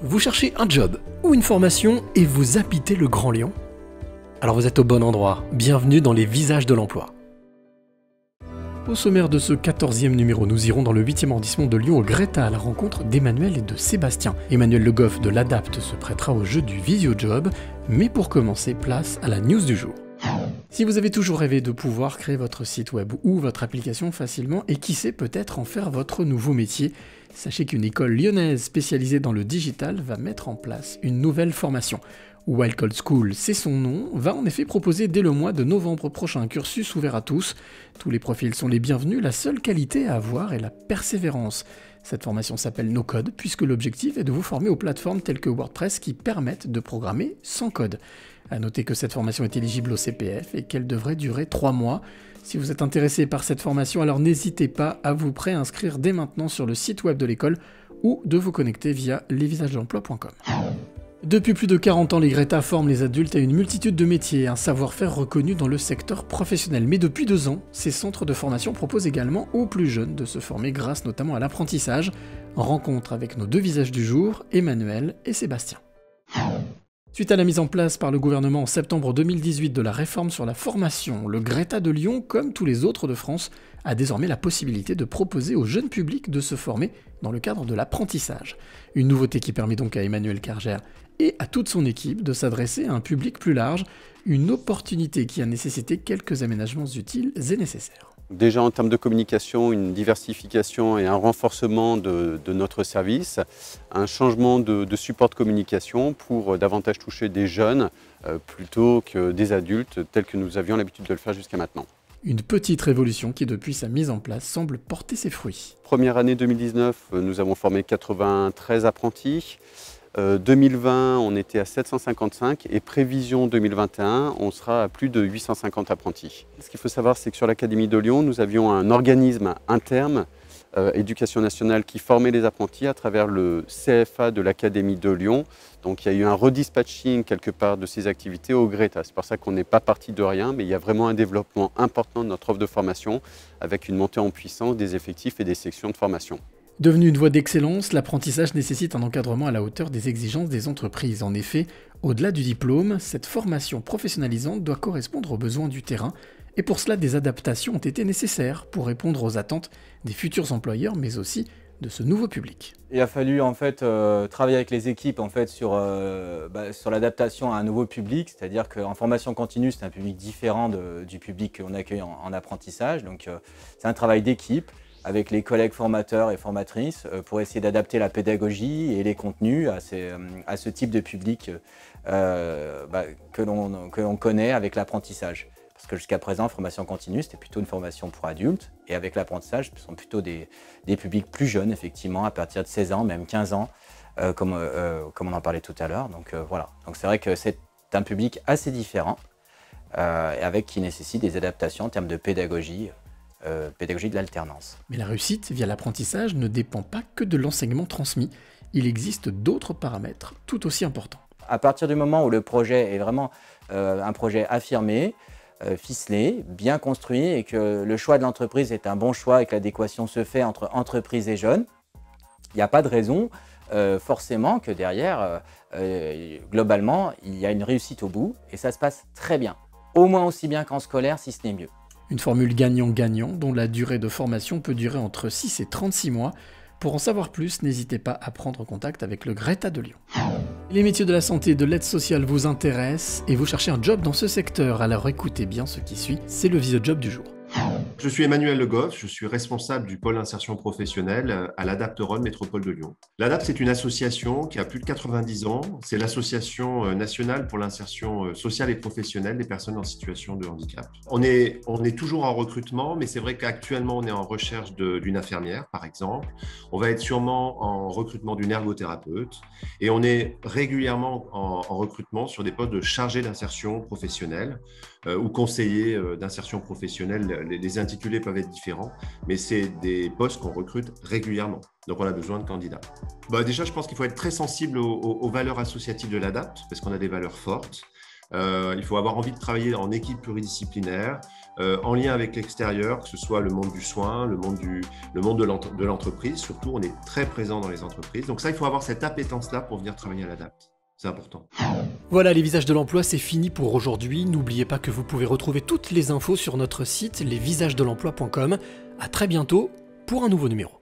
Vous cherchez un job ou une formation et vous habitez le Grand Lyon? Alors vous êtes au bon endroit, bienvenue dans les visages de l'emploi. Au sommaire de ce 14e numéro, nous irons dans le 8e arrondissement de Lyon au Greta à la rencontre d'Emmanuel et de Sébastien. Emmanuel Le Goff de l'Adapt se prêtera au jeu du Visio-Job, mais pour commencer, place à la news du jour. Si vous avez toujours rêvé de pouvoir créer votre site web ou votre application facilement et qui sait peut-être en faire votre nouveau métier, sachez qu'une école lyonnaise spécialisée dans le digital va mettre en place une nouvelle formation. Wild Code School, c'est son nom, va en effet proposer dès le mois de novembre prochain un cursus ouvert à tous. Tous les profils sont les bienvenus, la seule qualité à avoir est la persévérance. Cette formation s'appelle No Code puisque l'objectif est de vous former aux plateformes telles que WordPress qui permettent de programmer sans code. A noter que cette formation est éligible au CPF et qu'elle devrait durer 3 mois. Si vous êtes intéressé par cette formation, alors n'hésitez pas à vous préinscrire dès maintenant sur le site web de l'école ou de vous connecter via lesvisagesdelemploi.com. Depuis plus de 40 ans, les Greta forment les adultes à une multitude de métiers, un savoir-faire reconnu dans le secteur professionnel. Mais depuis 2 ans, ces centres de formation proposent également aux plus jeunes de se former grâce notamment à l'apprentissage. Rencontre avec nos deux visages du jour, Emmanuel et Sébastien. Suite à la mise en place par le gouvernement en septembre 2018 de la réforme sur la formation, le Greta de Lyon, comme tous les autres de France, a désormais la possibilité de proposer au jeune public de se former dans le cadre de l'apprentissage. Une nouveauté qui permet donc à Emmanuel Cargère et à toute son équipe de s'adresser à un public plus large, une opportunité qui a nécessité quelques aménagements utiles et nécessaires. Déjà en termes de communication, une diversification et un renforcement de notre service, un changement de support de communication pour davantage toucher des jeunes plutôt que des adultes tels que nous avions l'habitude de le faire jusqu'à maintenant. Une petite révolution qui depuis sa mise en place semble porter ses fruits. Première année 2019, nous avons formé 93 apprentis. 2020, on était à 755 et prévision 2021, on sera à plus de 850 apprentis. Ce qu'il faut savoir, c'est que sur l'Académie de Lyon, nous avions un organisme interne, Éducation nationale, qui formait les apprentis à travers le CFA de l'Académie de Lyon. Donc il y a eu un redispatching quelque part de ces activités au Greta. C'est pour ça qu'on n'est pas parti de rien, mais il y a vraiment un développement important de notre offre de formation avec une montée en puissance des effectifs et des sections de formation. Devenu une voie d'excellence, l'apprentissage nécessite un encadrement à la hauteur des exigences des entreprises. En effet, au-delà du diplôme, cette formation professionnalisante doit correspondre aux besoins du terrain, et pour cela des adaptations ont été nécessaires pour répondre aux attentes des futurs employeurs, mais aussi de ce nouveau public. Il a fallu en fait travailler avec les équipes en fait sur l'adaptation à un nouveau public, c'est-à-dire qu'en formation continue, c'est un public différent du public qu'on accueille en apprentissage, donc c'est un travail d'équipe avec les collègues formateurs et formatrices pour essayer d'adapter la pédagogie et les contenus à ce type de public que l'on connaît avec l'apprentissage. Parce que jusqu'à présent, formation continue, c'était plutôt une formation pour adultes, et avec l'apprentissage, ce sont plutôt des publics plus jeunes, effectivement, à partir de 16 ans, même 15 ans, comme on en parlait tout à l'heure. Donc voilà, donc c'est vrai que c'est un public assez différent, qui nécessite des adaptations en termes de pédagogie de l'alternance. Mais la réussite via l'apprentissage ne dépend pas que de l'enseignement transmis. Il existe d'autres paramètres tout aussi importants. À partir du moment où le projet est vraiment un projet affirmé, ficelé, bien construit et que le choix de l'entreprise est un bon choix et que l'adéquation se fait entre entreprise et jeunes, il n'y a pas de raison forcément que derrière, globalement, il y a une réussite au bout et ça se passe très bien. Au moins aussi bien qu'en scolaire, si ce n'est mieux. Une formule gagnant-gagnant dont la durée de formation peut durer entre 6 et 36 mois. Pour en savoir plus, n'hésitez pas à prendre contact avec le Greta de Lyon. Les métiers de la santé et de l'aide sociale vous intéressent et vous cherchez un job dans ce secteur, alors écoutez bien ce qui suit, c'est le Visio-Job du jour. Je suis Emmanuel Le Goff, je suis responsable du pôle insertion professionnelle à l'Adapt Rhône Métropole de Lyon. L'Adapt, c'est une association qui a plus de 90 ans. C'est l'association nationale pour l'insertion sociale et professionnelle des personnes en situation de handicap. On est toujours en recrutement, mais c'est vrai qu'actuellement, on est en recherche d'une infirmière, par exemple. On va être sûrement en recrutement d'une ergothérapeute et on est régulièrement en recrutement sur des postes de chargé d'insertion professionnelle ou conseiller d'insertion professionnelle. Les intitulés peuvent être différents, mais c'est des postes qu'on recrute régulièrement. Donc, on a besoin de candidats. Déjà, je pense qu'il faut être très sensible aux valeurs associatives de l'Adapt, parce qu'on a des valeurs fortes. Il faut avoir envie de travailler en équipe pluridisciplinaire, en lien avec l'extérieur, que ce soit le monde du soin, le monde de l'entreprise. Surtout, on est très présent dans les entreprises. Donc ça, il faut avoir cette appétence-là pour venir travailler à l'ADAPT. C'est important. Voilà, les visages de l'emploi, c'est fini pour aujourd'hui. N'oubliez pas que vous pouvez retrouver toutes les infos sur notre site lesvisagesdelemploi.com. À très bientôt pour un nouveau numéro.